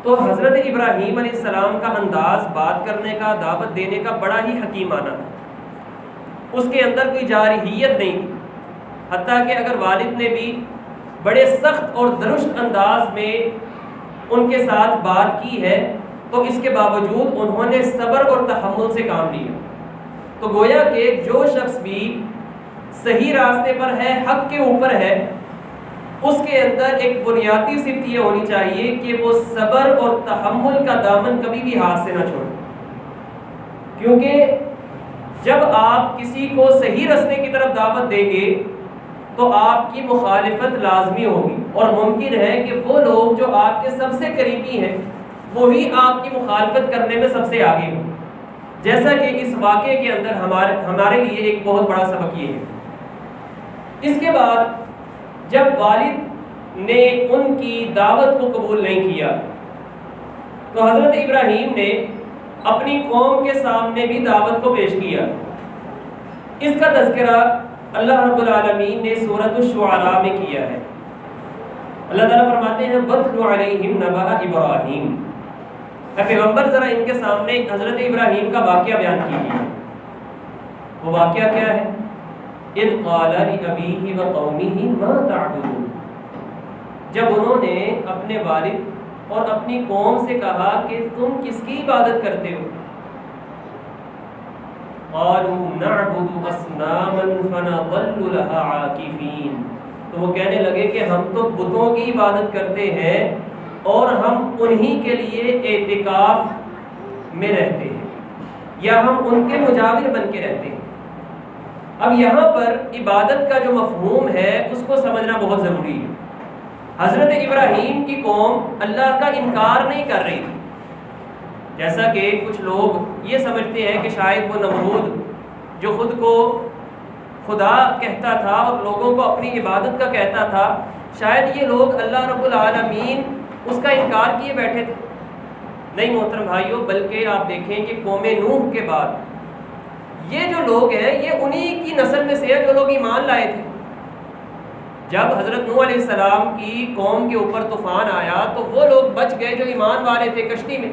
تو حضرت ابراہیم علیہ السلام کا انداز بات کرنے کا، دعوت دینے کا بڑا ہی حکیمانہ تھا، اس کے اندر کوئی جارحیت نہیں تھی، حتیٰ کہ اگر والد نے بھی بڑے سخت اور درشت انداز میں ان کے ساتھ بات کی ہے تو اس کے باوجود انہوں نے صبر اور تحمل سے کام لیا۔ تو گویا کہ جو شخص بھی صحیح راستے پر ہے، حق کے اوپر ہے، اس کے اندر ایک بنیادی صفت یہ ہونی چاہیے کہ وہ صبر اور تحمل کا دامن کبھی بھی ہاتھ سے نہ چھوڑے، کیونکہ جب آپ کسی کو صحیح راستے کی طرف دعوت دیں گے تو آپ کی مخالفت لازمی ہوگی، اور ممکن ہے کہ وہ لوگ جو آپ کے سب سے قریبی ہیں وہی آپ کی مخالفت کرنے میں سب سے آگے ہوں، جیسا کہ اس واقعے کے اندر ہمارے لیے ایک بہت بڑا سبق یہ ہے۔ اس کے بعد جب والد نے ان کی دعوت کو قبول نہیں کیا تو حضرت ابراہیم نے اپنی قوم کے سامنے بھی دعوت کو پیش کیا۔ اس کا تذکرہ اللہ رب العالمین نے سورۃ الشعراء میں کیا ہے۔ اللہ تعالیٰ فرماتے ہیں وَاتْلُ عَلَيْهِمْ نَبَأَ إِبْرَاهِيمَ، اے پیغمبر ذرا ان کے سامنے حضرت ابراہیم کا واقعہ بیان کیجیے۔ وہ واقعہ کیا ہے؟ اِذْ قَالَ لِأَبِيهِ وَقَوْمِهِ مَا تَعْبُدُونَ، جب انہوں نے اپنے والد اور اپنی قوم سے کہا کہ تم کس کی عبادت کرتے ہو؟ قَالُوا نَعْبُدُ أَصْنَامًا فَنَظَلُّ لَهَا عَاكِفِينَ، تو وہ کہنے لگے کہ ہم تو بتوں کی عبادت کرتے ہیں اور ہم انہی کے لیے اعتکاف میں رہتے ہیں، یا ہم ان کے مجاور بن کے رہتے ہیں۔ اب یہاں پر عبادت کا جو مفہوم ہے اس کو سمجھنا بہت ضروری ہے۔ حضرت ابراہیم کی قوم اللہ کا انکار نہیں کر رہی تھی، جیسا کہ کچھ لوگ یہ سمجھتے ہیں کہ شاید وہ نمرود جو خود کو خدا کہتا تھا اور لوگوں کو اپنی عبادت کا کہتا تھا، شاید یہ لوگ اللہ رب العالمین اس کا انکار کیے بیٹھے تھے۔ نہیں محترم بھائیوں، بلکہ آپ دیکھیں کہ قوم نوح کے بعد یہ جو لوگ ہیں یہ انہی کی نسل میں سے ہیں جو لوگ ایمان لائے تھے۔ جب حضرت نوح علیہ السلام کی قوم کے اوپر طوفان آیا تو وہ لوگ بچ گئے جو ایمان والے تھے کشتی میں،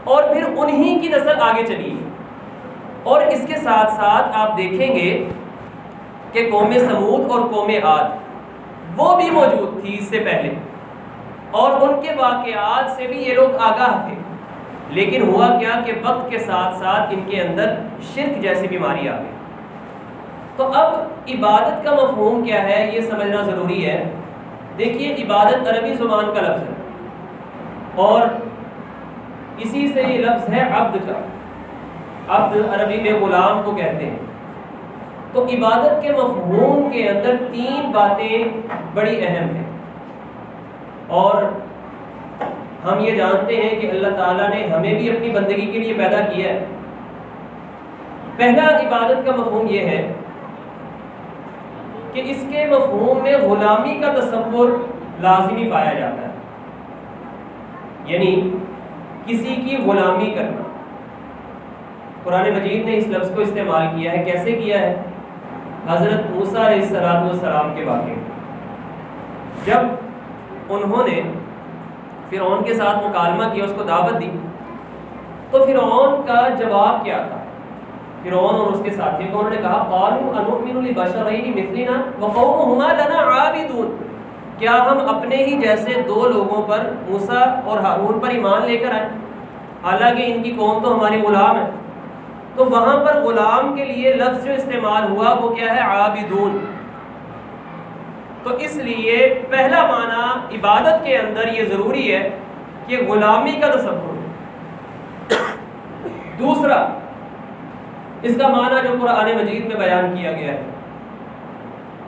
اور پھر انہی کی نسل آگے چلی۔ اور اس کے ساتھ ساتھ آپ دیکھیں گے کہ قوم سمود اور قوم عاد وہ بھی موجود تھی اس سے پہلے، اور ان کے واقعات سے بھی یہ لوگ آگاہ تھے، لیکن ہوا کیا کہ وقت کے ساتھ ساتھ ان کے اندر شرک جیسی بیماری آ گئی۔ تو اب عبادت کا مفہوم کیا ہے یہ سمجھنا ضروری ہے۔ دیکھیے عبادت عربی زبان کا لفظ ہے، اور اسی سے یہ لفظ ہے عبد کا۔ عبد عربی میں غلام کو کہتے ہیں۔ تو عبادت کے مفہوم کے اندر تین باتیں بڑی اہم ہیں، اور ہم یہ جانتے ہیں کہ اللہ تعالیٰ نے ہمیں بھی اپنی بندگی کے لیے پیدا کیا ہے۔ پہلا عبادت کا مفہوم یہ ہے کہ اس کے مفہوم میں غلامی کا تصور لازمی پایا جاتا ہے، یعنی کسی کی غلامی کرنا۔ قرآن مجید نے اس لفظ کو استعمال کیا ہے، کیسے کیا ہے؟ حضرت موسیٰ علیہ السلام کے واقعے، جب انہوں نے فرعون کے ساتھ مکالمہ کیا، اس کو دعوت دی، تو فرعون کا جواب کیا تھا؟ فرعون اور اس کے ساتھی کو انہوں نے کہا قالوا انؤمن لبشرین مثلنا وقومهما لنا عابدون، کیا ہم اپنے ہی جیسے دو لوگوں پر موسیٰ اور ہارون پر ایمان لے کر آئیں، حالانکہ ان کی قوم تو ہماری غلام ہے۔ تو وہاں پر غلام کے لیے لفظ جو استعمال ہوا وہ کیا ہے؟ عابدون۔ تو اس لیے پہلا معنی عبادت کے اندر یہ ضروری ہے کہ غلامی کا تصور۔ دوسرا اس کا معنی جو قرآن مجید میں بیان کیا گیا ہے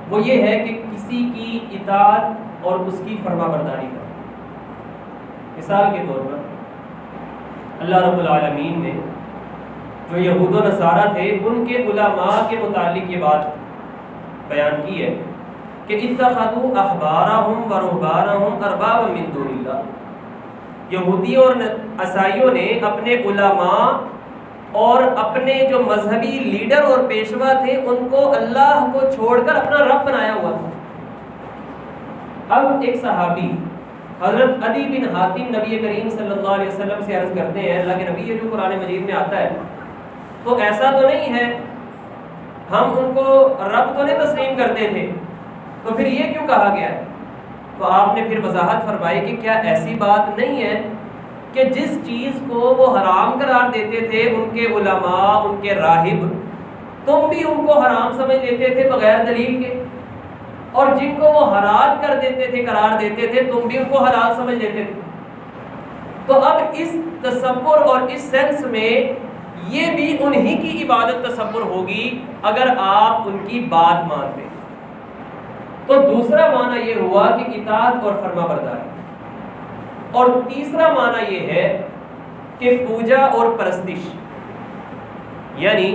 وہ یہ ہے کہ کسی کی اطاعت اور اس کی فرما برداری کا۔ مثال کے طور پر اللہ رب العالمین نے جو یہود و نصارہ تھے ان کے علماء کے متعلق یہ بات بیان کی ہے کہ اتخذوا احبارهم ورهبانهم اربابا من دون اللہ، یہودی اور عیسائیوں نے اپنے علماء اور اپنے جو مذہبی لیڈر اور پیشوا تھے ان کو اللہ کو چھوڑ کر اپنا رب بنایا ہوا تھا۔ اب ایک صحابی حضرت عدی بن حاتم نبی کریم صلی اللہ علیہ وسلم سے عرض کرتے ہیں اللہ کے نبی یہ جو قرآن مجید میں آتا ہے تو ایسا تو نہیں ہے ہم ان کو رب تو نہیں تسلیم کرتے تھے تو پھر یہ کیوں کہا گیا ہے؟ تو آپ نے پھر وضاحت فرمائی کہ کیا ایسی بات نہیں ہے کہ جس چیز کو وہ حرام قرار دیتے تھے ان کے علماء ان کے راہب تم بھی ان کو حرام سمجھ لیتے تھے بغیر دلیل کے، اور جن کو وہ حلال کر دیتے تھے قرار دیتے تھے تم بھی ان کو حلال سمجھ لیتے تھے۔ تو اب اس تصور اور اس سینس میں یہ بھی انہی کی عبادت تصور ہوگی اگر آپ ان کی بات مانتے۔ تو دوسرا معنی یہ ہوا کہ اطاعت اور فرما برداری، اور تیسرا معنی یہ ہے کہ پوجا اور پرستش، یعنی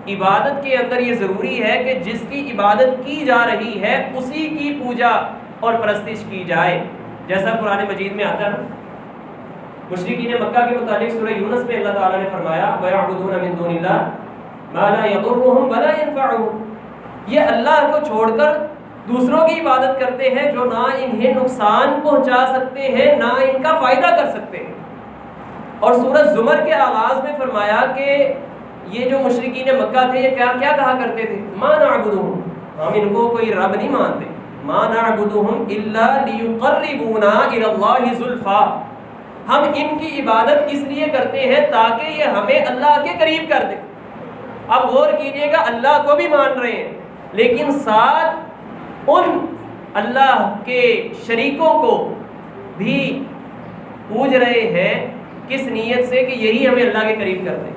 عبادت کے اندر یہ ضروری ہے کہ جس کی عبادت کی جا رہی ہے اسی کی پوجا اور پرستش کی جائے، جیسا قرآن مجید میں آتا ہے۔ مشرکین مکہ کے متعلق سورہ یونس میں اللہ تعالیٰ نے فرمایا وَيَعْبُدُونَ مِن دُونِ اللَّهِ مَا لَا يَضُرُّهُمْ وَلَا يَنفَعُهُمْ، یہ اللہ کو چھوڑ کر دوسروں کی عبادت کرتے ہیں جو نہ انہیں نقصان پہنچا سکتے ہیں نہ ان کا فائدہ کر سکتے ہیں۔ اور سورہ زمر کے آغاز میں فرمایا کہ یہ جو مشرکین مکہ تھے یہ کیا کہا کرتے تھے؟ مَا نَعْبُدُهُمْ، ہم ان کو کوئی رب نہیں مانتے، مَا نَعْبُدُهُمْ إِلَّا لِيُقَرِّبُونَا إِلَى اللَّهِ زُلْفَىٰ، ہم ان کی عبادت اس لیے کرتے ہیں تاکہ یہ ہمیں اللہ کے قریب کر دے۔ اب غور کیجئے گا، اللہ کو بھی مان رہے ہیں لیکن ساتھ ان اللہ کے شریکوں کو بھی پوج رہے ہیں، کس نیت سے؟ کہ یہی ہمیں اللہ کے قریب کر دے۔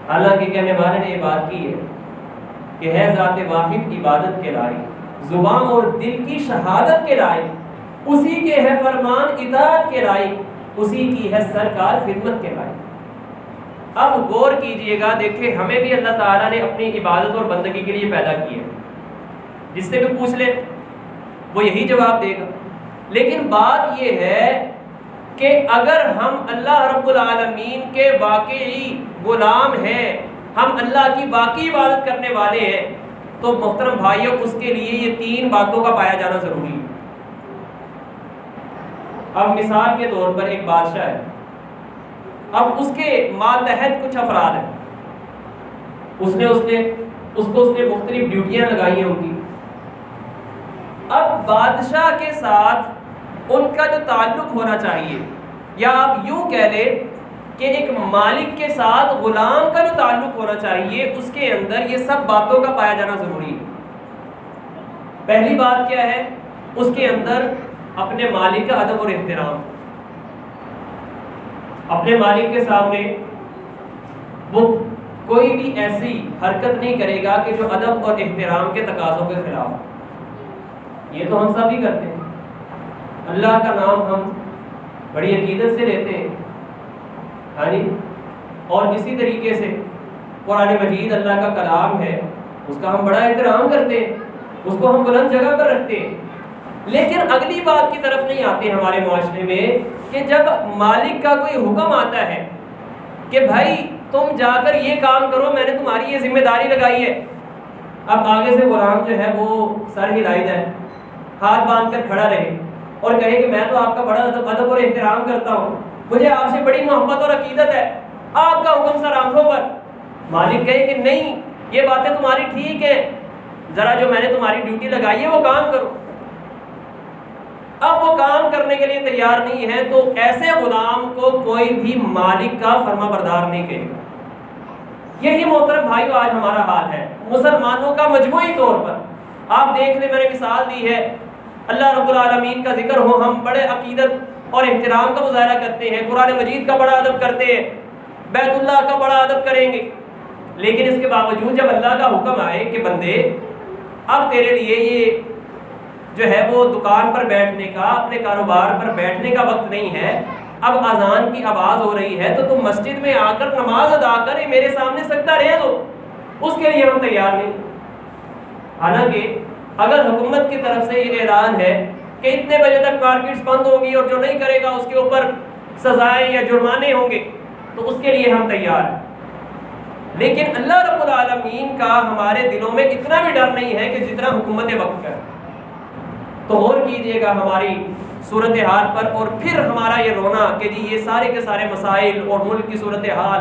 حالانکہ کہنے والے نے یہ بات کی ہے کہ ہے ذات واحد عبادت کے لائق، زبان اور دل کی شہادت کے لائق، اسی کے ہے فرمان اطاعت کے لائق، اسی کی ہے سرکار خدمت کے لائق۔ اب غور کیجئے گا، دیکھیں ہمیں بھی اللہ تعالیٰ نے اپنی عبادت اور بندگی کے لیے پیدا کیا ہے، جس سے بھی پوچھ لے وہ یہی جواب دے گا۔ لیکن بات یہ ہے کہ اگر ہم اللہ رب العالمین کے واقعی غلام ہیں، ہم اللہ کی واقعی عبادت کرنے والے ہیں، تو محترم بھائیوں اس کے لیے یہ تین باتوں کا پایا جانا ضروری ہے۔ اب مثال کے طور پر ایک بادشاہ ہے، اب اس کے ماتحت کچھ افراد ہیں، اس نے مختلف ڈیوٹیاں لگائی ہوں گی۔ اب بادشاہ کے ساتھ ان کا جو تعلق ہونا چاہیے، یا آپ یوں کہہ لیں کہ ایک مالک کے ساتھ غلام کا جو تعلق ہونا چاہیے، اس کے اندر یہ سب باتوں کا پایا جانا ضروری ہے۔ پہلی بات کیا ہے؟ اس کے اندر اپنے مالک کا ادب اور احترام، اپنے مالک کے سامنے وہ کوئی بھی ایسی حرکت نہیں کرے گا کہ جو ادب اور احترام کے تقاضوں کے خلاف۔ یہ تو ہم سب ہی کرتے ہیں، اللہ کا نام ہم بڑی عقیدت سے لیتے ہیں، ہاں جی، اور اسی طریقے سے قرآن مجید اللہ کا کلام ہے، اس کا ہم بڑا احترام کرتے ہیں، اس کو ہم بلند جگہ پر رکھتے ہیں۔ لیکن اگلی بات کی طرف نہیں آتے ہمارے معاشرے میں کہ جب مالک کا کوئی حکم آتا ہے کہ بھائی تم جا کر یہ کام کرو، میں نے تمہاری یہ ذمہ داری لگائی ہے، اب آگے سے غلام جو ہے وہ سر ہلائی جائے، ہاتھ باندھ کر کھڑا رہے اور کہے کہ میں تو آپ کا بڑا ادب اور احترام کرتا ہوں، مجھے آپ سے بڑی محبت اور عقیدت ہے، آپ کا حکم سر آنکھوں پر۔ مالک کہے کہ نہیں، یہ باتیں تمہاری ٹھیک ہیں، ذرا جو میں نے تمہاری ڈیوٹی لگائی ہے وہ کام کرو۔ اب وہ کام کرنے کے لیے تیار نہیں ہے تو ایسے غلام کو کوئی بھی مالک کا فرما بردار نہیں کہے گا۔ یہی محترم بھائیو آج ہمارا حال ہے مسلمانوں کا مجموعی طور پر۔ آپ دیکھ لیں، میں نے مثال دی ہے، اللہ رب العالمین کا ذکر ہو، ہم بڑے عقیدت اور احترام کا مظاہرہ کرتے ہیں، قرآن مجید کا بڑا ادب کرتے ہیں، بیت اللہ کا بڑا ادب کریں گے، لیکن اس کے باوجود جب اللہ کا حکم آئے کہ بندے اب تیرے لیے یہ جو ہے وہ دکان پر بیٹھنے کا، اپنے کاروبار پر بیٹھنے کا وقت نہیں ہے، اب اذان کی آواز ہو رہی ہے تو تم مسجد میں آ کر نماز ادا کر، میرے سامنے سجدہ ریز ہو، اس کے لیے ہم تیار نہیں۔ حالانکہ اگر حکومت کی طرف سے یہ اعلان ہے کہ اتنے بجے تک مارکیٹس بند ہوگی اور جو نہیں کرے گا اس کے اوپر سزائیں یا جرمانے ہوں گے، تو اس کے لیے ہم تیار ہیں۔ لیکن اللہ رب العالمین کا ہمارے دلوں میں اتنا بھی ڈر نہیں ہے کہ جتنا حکومت وقت کا ہے۔ تو غور کیجئے گا، ہماری صورتحال پر اور پھر ہمارا یہ رونا کہ جی یہ سارے کے سارے مسائل اور ملک کی صورتحال،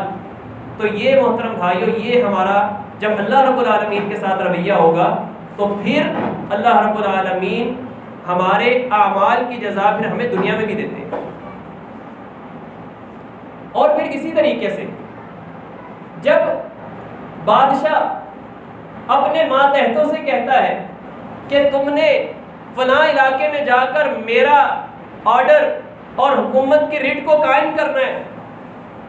تو یہ محترم بھائیو یہ ہمارا جب اللہ رب العالمین کے ساتھ رویہ ہوگا تو پھر اللہ رب العالمین ہمارے اعمال کی جزا پھر ہمیں دنیا میں بھی دیتے ہیں۔ اور پھر اسی طریقے سے جب بادشاہ اپنے ماتحتوں سے کہتا ہے کہ تم نے فلاں علاقے میں جا کر میرا آرڈر اور حکومت کی ریٹ کو قائم کرنا ہے،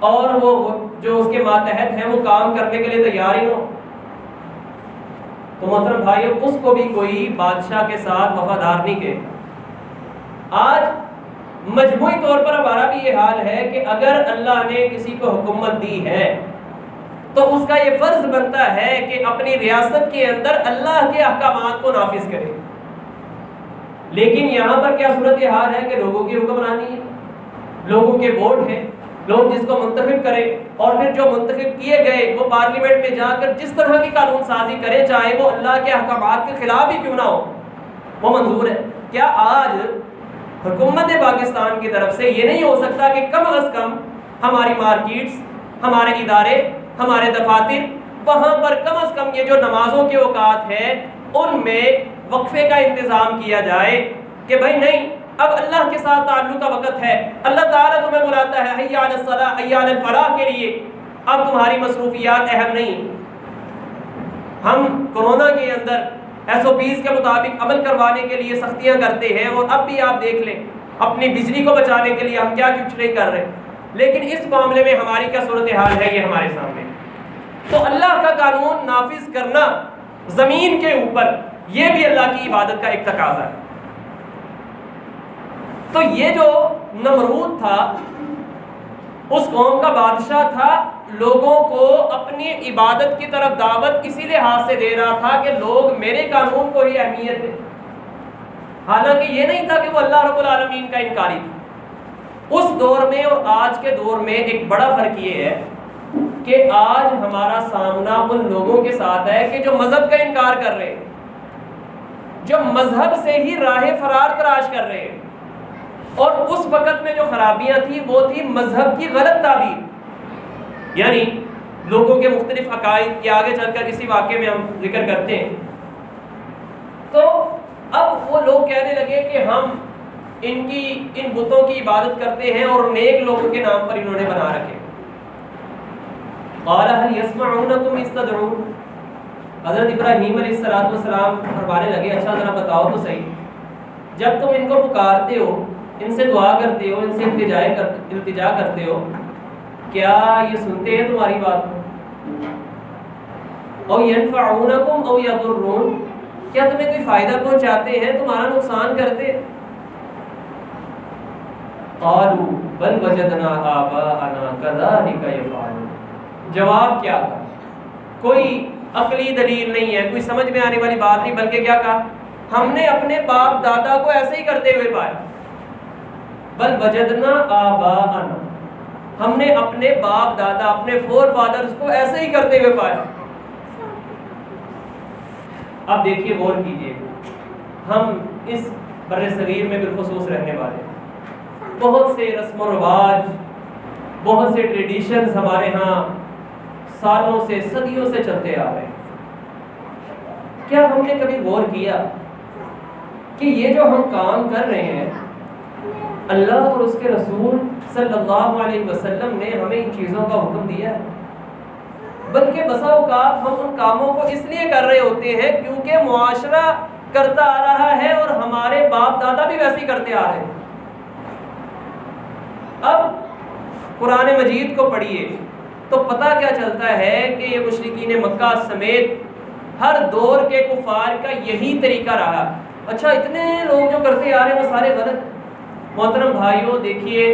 اور وہ جو اس کے ماتحت ہیں وہ کام کرنے کے لیے تیار ہی ہو، تو محترم بھائیو اس کو بھی کوئی بادشاہ کے ساتھ وفادار نہیں کہ آج مجموعی طور پر ہمارا بھی یہ حال ہے کہ اگر اللہ نے کسی کو حکومت دی ہے تو اس کا یہ فرض بنتا ہے کہ اپنی ریاست کے اندر اللہ کے احکامات کو نافذ کرے، لیکن یہاں پر کیا صورتحال ہے کہ لوگوں کی حکمرانی ہے، لوگوں کے ووٹ ہیں، لوگ جس کو منتخب کریں اور پھر جو منتخب کیے گئے وہ پارلیمنٹ میں جا کر جس طرح کی قانون سازی کرے چاہے وہ اللہ کے احکامات کے خلاف ہی کیوں نہ ہو وہ منظور ہے۔ کیا آج حکومت پاکستان کی طرف سے یہ نہیں ہو سکتا کہ کم از کم ہماری مارکیٹس، ہمارے ادارے، ہمارے دفاتر، وہاں پر کم از کم یہ جو نمازوں کے اوقات ہیں ان میں وقفے کا انتظام کیا جائے کہ بھائی نہیں اب اللہ کے ساتھ تعلق کا وقت ہے، اللہ تعالیٰ تمہیں بلاتا ہے حی علی الصلاۃ حی علی الفلاح کے لیے، اب تمہاری مصروفیات اہم نہیں۔ ہم کورونا کے اندر SOPs کے مطابق عمل کروانے کے لیے سختیاں کرتے ہیں، اور اب بھی آپ دیکھ لیں اپنی بجلی کو بچانے کے لیے ہم کیا کچھ نہیں کر رہے، لیکن اس معاملے میں ہماری کیا صورتحال ہے یہ ہمارے سامنے۔ تو اللہ کا قانون نافذ کرنا زمین کے اوپر یہ بھی اللہ کی عبادت کا ایک تقاضا ہے۔ تو یہ جو نمرود تھا اس قوم کا بادشاہ تھا، لوگوں کو اپنی عبادت کی طرف دعوت اسی لحاظ سے دے رہا تھا کہ لوگ میرے قانون کو ہی اہمیت دیں، حالانکہ یہ نہیں تھا کہ وہ اللہ رب العالمین کا انکاری تھا۔ اس دور میں اور آج کے دور میں ایک بڑا فرق یہ ہے کہ آج ہمارا سامنا ان لوگوں کے ساتھ ہے کہ جو مذہب کا انکار کر رہے ہیں، جو مذہب سے ہی راہ فرار تلاش کر رہے ہیں، اور اس وقت میں جو خرابیاں تھیں وہ تھی مذہب کی غلط تعبیر، یعنی لوگوں کے مختلف عقائد کے آگے چل کر اسی واقعے میں ہم ذکر کرتے ہیں۔ تو اب وہ لوگ کہنے لگے کہ ہم ان بتوں کی عبادت کرتے ہیں اور نیک لوگوں کے نام پر انہوں نے بنا رکھے۔ قال هل يسمعونكم اذ تدعون، حضرت ابراہیم علیہ السلام فرمانے لگے اچھا ذرا بتاؤ تو صحیح، جب تم ان کو پکارتے ہو، ان سے دعا کرتے ہو، ان سے التجا کرتے ہو، کیا یہ سنتے ہیں تمہاری بات کو؟ او ينفعونكم او يضرون، کیا تمہیں کوئی فائدہ پہنچاتے ہیں، تمہارا نقصان کرتے؟ قالوا بل وجدنا آباءنا كذلك يفعلون، جواب کیا تھا؟ کوئی عقلی دلیل نہیں ہے، کوئی سمجھ میں آنے والی بات نہیں، بلکہ کیا کہا؟ ہم نے اپنے باپ دادا کو ایسے ہی کرتے ہوئے پایا۔ بل وجدنا آباءنا، ہم نے اپنے باپ دادا، اپنے فور فادرز کو ایسے ہی کرتے ہوئے پایا۔ اب دیکھیے غور کیجئے، ہم اس بر صغیر میں بالخصوص رہنے والے ہیں، بہت سے رسم و رواج، بہت سے ٹریڈیشنز ہمارے ہاں سالوں سے صدیوں سے چلتے آ رہے ہیں۔ کیا ہم نے کبھی غور کیا کہ یہ جو ہم کام کر رہے ہیں اللہ اور اس کے رسول صلی اللہ علیہ وسلم نے ہمیں ان چیزوں کا حکم دیا ہے، بلکہ بسا اوقات ہم ان کاموں کو اس لیے کر رہے ہوتے ہیں کیونکہ معاشرہ کرتا آ رہا ہے اور ہمارے باپ دادا بھی ویسے ہی کرتے آ رہے ہیں۔ اب قرآن مجید کو پڑھیے تو پتہ کیا چلتا ہے کہ یہ مشرکین مکہ سمیت ہر دور کے کفار کا یہی طریقہ رہا۔ اچھا اتنے لوگ جو کرتے آ رہے ہیں وہ سارے غلط؟ محترم بھائیوں دیکھیے،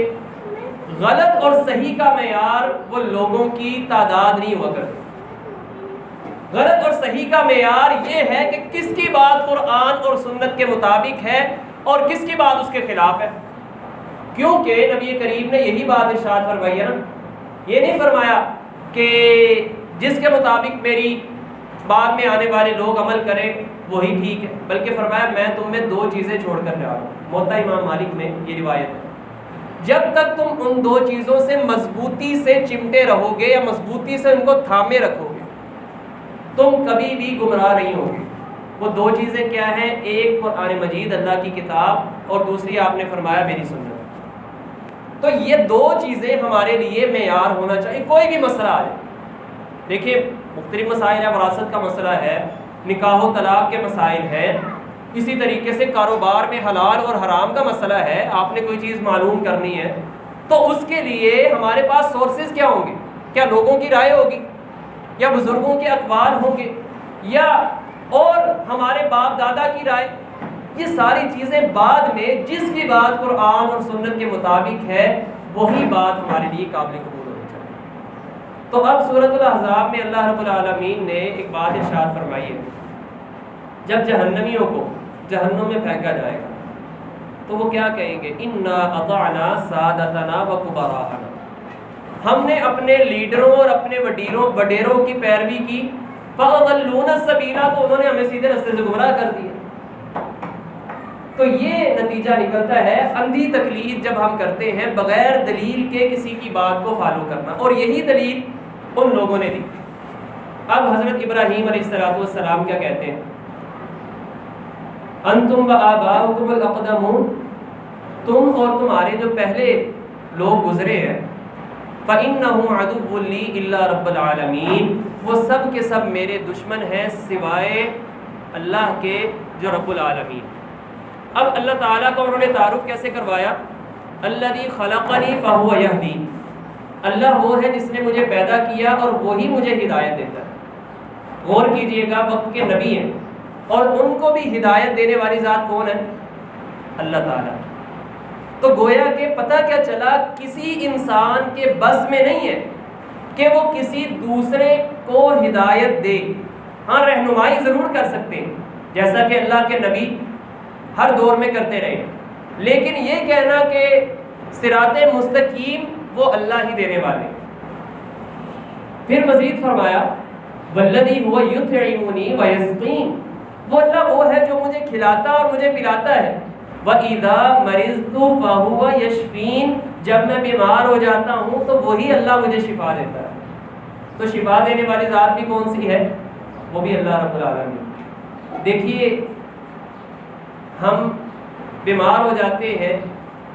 غلط اور صحیح کا معیار وہ لوگوں کی تعداد نہیں ہوا کرتی، غلط اور صحیح کا معیار یہ ہے کہ کس کی بات قرآن اور سنت کے مطابق ہے اور کس کی بات اس کے خلاف ہے۔ کیونکہ نبی کریم نے یہی بات ارشاد فرمائی ہے نا، یہ نہیں فرمایا کہ جس کے مطابق میری بعد میں آنے والے لوگ عمل کریں وہی ٹھیک ہے، بلکہ فرمایا میں تم میں دو چیزیں چھوڑ کر جا رہا ہوں۔ موطا امام مالک میں یہ روایت ہے، جب تک تم ان دو چیزوں سے مضبوطی سے چمٹے رہو گے یا مضبوطی سے ان کو تھامے رکھو گے، تم کبھی بھی گمراہ نہیں ہوگے۔ وہ دو چیزیں کیا ہیں؟ ایک قرآن مجید اللہ کی کتاب، اور دوسری آپ نے فرمایا میری سنت۔ تو یہ دو چیزیں ہمارے لیے معیار ہونا چاہیے، کوئی بھی مسئلہ آئے۔ دیکھیے مختلف مسائل ہے، وراثت کا مسئلہ ہے، نکاح و طلاق کے مسائل ہیں، اسی طریقے سے کاروبار میں حلال اور حرام کا مسئلہ ہے، آپ نے کوئی چیز معلوم کرنی ہے تو اس کے لیے ہمارے پاس سورسز کیا ہوں گے؟ کیا لوگوں کی رائے ہوگی، یا بزرگوں کے اقوال ہوں گے، یا اور ہمارے باپ دادا کی رائے؟ یہ ساری چیزیں بعد میں، جس کی بات قرآن اور سنت کے مطابق ہے وہی بات ہمارے لیے قابل قبول ہونی چاہیے۔ تو اب سورۃ الاحزاب میں اللہ رب العالمین نے ایک بات ارشاد فرمائی ہے، جب جہنمیوں کو جہنم میں پھینکا جائے گا تو وہ کیا کہیں گے؟ انا اطعنا سادتنا وکبراءنا، ہم نے اپنے لیڈروں اور اپنے وڈیروں کی پیروی کی، فاضلونا السبیل، تو انہوں نے ہمیں سیدھے راستے سے گمراہ کر دیا۔ تو یہ نتیجہ نکلتا ہے اندھی تقلید جب ہم کرتے ہیں بغیر دلیل کے کسی کی بات کو فالو کرنا، اور یہی دلیل ان لوگوں نے دی۔ اب حضرت ابراہیم علیہ السلام کیا کہتے ہیں؟ انتم و آباؤکم الاقدمون، تم اور تمہارے جو پہلے لوگ گزرے ہیں، فإنهم عدو لی الا رب العالمین، وہ سب کے سب میرے دشمن ہیں سوائے اللہ کے جو رب العالمین۔ اب اللہ تعالیٰ کا انہوں نے تعارف کیسے کروایا؟ الذی خلقنی فہو یہدین، اللہ وہ ہے جس نے مجھے پیدا کیا اور وہی مجھے ہدایت دیتا ہے۔ غور کیجئے گا، وقت کے نبی ہیں اور ان کو بھی ہدایت دینے والی ذات کون ہے؟ اللہ تعالیٰ۔ تو گویا کہ پتہ کیا چلا، کسی انسان کے بس میں نہیں ہے کہ وہ کسی دوسرے کو ہدایت دے، ہاں رہنمائی ضرور کر سکتے ہیں جیسا کہ اللہ کے نبی ہر دور میں کرتے رہے، لیکن یہ کہنا کہ صراط مستقیم وہ اللہ ہی دینے والے۔ پھر مزید فرمایا والذی هو یطعمنی ویسقین، وہ اللہ وہ ہے جو مجھے کھلاتا اور مجھے پلاتا ہے۔ وَإِذَا مَرِضْتُ فَهُوَ يَشْفِينِ، جب میں بیمار ہو جاتا ہوں تو وہی اللہ مجھے شفا دیتا ہے۔ تو شفا دینے والی ذات بھی کون سی ہے؟ وہ بھی اللہ رب العالمین۔ دیکھیے ہم بیمار ہو جاتے ہیں،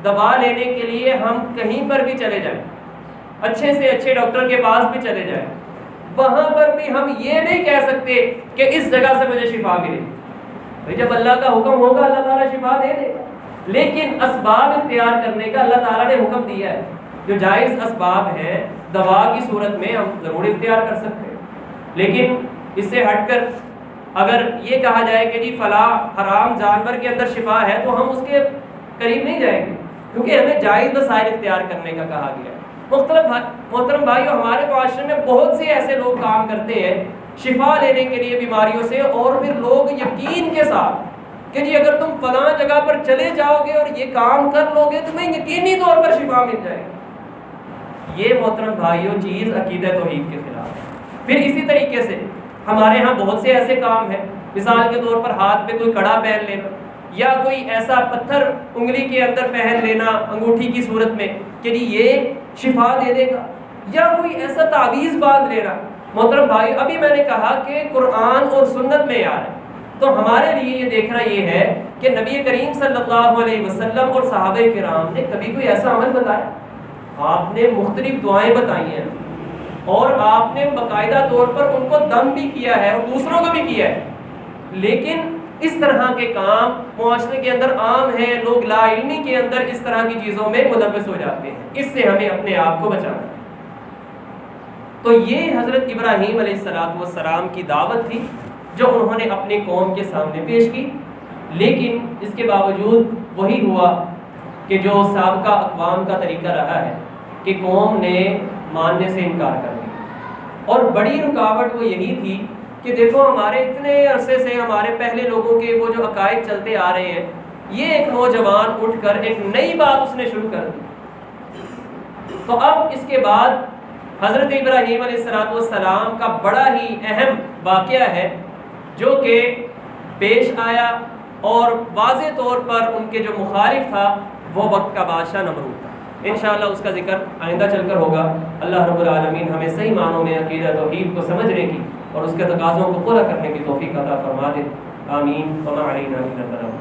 دوا لینے کے لیے ہم کہیں پر بھی چلے جائیں، اچھے سے اچھے ڈاکٹر کے پاس بھی چلے جائیں، وہاں پر بھی ہم یہ نہیں کہہ سکتے کہ اس جگہ سے مجھے شفا ملے۔ جب اللہ کا حکم ہوگا اللہ تعالیٰ شفا دے دے گا، لیکن اسباب اختیار کرنے کا اللہ تعالیٰ نے حکم دیا ہے۔ جو جائز اسباب ہیں دوا کی صورت میں ہم ضرور اختیار کر سکتے ہیں، لیکن اس سے ہٹ کر اگر یہ کہا جائے کہ جی فلاں حرام جانور کے اندر شفا ہے تو ہم اس کے قریب نہیں جائیں گے، کیونکہ ہمیں جائز وسائل اختیار کرنے کا کہا گیا ہے۔ محترم بھائیو، ہمارے معاشرے میں بہت سے ایسے لوگ کام کرتے ہیں شفا لینے کے لیے بیماریوں سے، اور پھر لوگ یقین کے ساتھ کہ جی اگر تم فلاں جگہ پر چلے جاؤ گے اور یہ کام کر لو گے تمہیں یقینی طور پر شفا مل جائے گی۔ یہ محترم بھائیو چیز عقیدہ توحید کے خلاف ہے۔ پھر اسی طریقے سے ہمارے ہاں بہت سے ایسے کام ہیں، مثال کے طور پر ہاتھ پہ کوئی کڑا پہن لینا، یا کوئی ایسا پتھر انگلی کے اندر پہن لینا انگوٹھی کی صورت میں کہ جی یہ شفا دے دے گا، یا کوئی ایسا تعویذ باندھ لینا۔ محترم بھائی، ابھی میں نے کہا کہ قرآن اور سنت میں یار ہے، تو ہمارے لیے یہ دیکھنا یہ ہے کہ نبی کریم صلی اللہ علیہ وسلم اور صحابہ کرام نے کبھی کوئی ایسا عمل بتایا؟ آپ نے مختلف دعائیں بتائی ہیں، اور آپ نے باقاعدہ طور پر ان کو دم بھی کیا ہے اور دوسروں کو بھی کیا ہے، لیکن اس طرح کے کام معاشرے کے اندر عام ہیں، لوگ لا علمی کے اندر اس طرح کی چیزوں میں ملوث ہو جاتے ہیں۔ اس سے ہمیں اپنے آپ کو بچانا ہے۔ تو یہ حضرت ابراہیم علیہ السلام کی دعوت تھی جو انہوں نے اپنی قوم کے سامنے پیش کی، لیکن اس کے باوجود وہی ہوا کہ جو سابقہ اقوام کا طریقہ رہا ہے کہ قوم نے ماننے سے انکار کر دیا، اور بڑی رکاوٹ وہ یہی تھی کہ دیکھو ہمارے اتنے عرصے سے ہمارے پہلے لوگوں کے وہ جو عقائد چلتے آ رہے ہیں، یہ ایک نوجوان اٹھ کر ایک نئی بات اس نے شروع کر دی۔ تو اب اس کے بعد حضرت ابراہیم علیہ السلام کا بڑا ہی اہم واقعہ ہے جو کہ پیش آیا اور واضح طور پر ان کے جو مخالف تھا وہ وقت کا بادشاہ نمرود تھا۔ انشاءاللہ اس کا ذکر آئندہ چل کر ہوگا۔ اللہ رب العالمین ہمیں صحیح معنوں میں عقیدہ توحید کو سمجھنے کی اور اس کے تقاضوں کو پورا کرنے کی توفیق عطا فرما دے۔ آمین۔ وما علینا الا البلاغ۔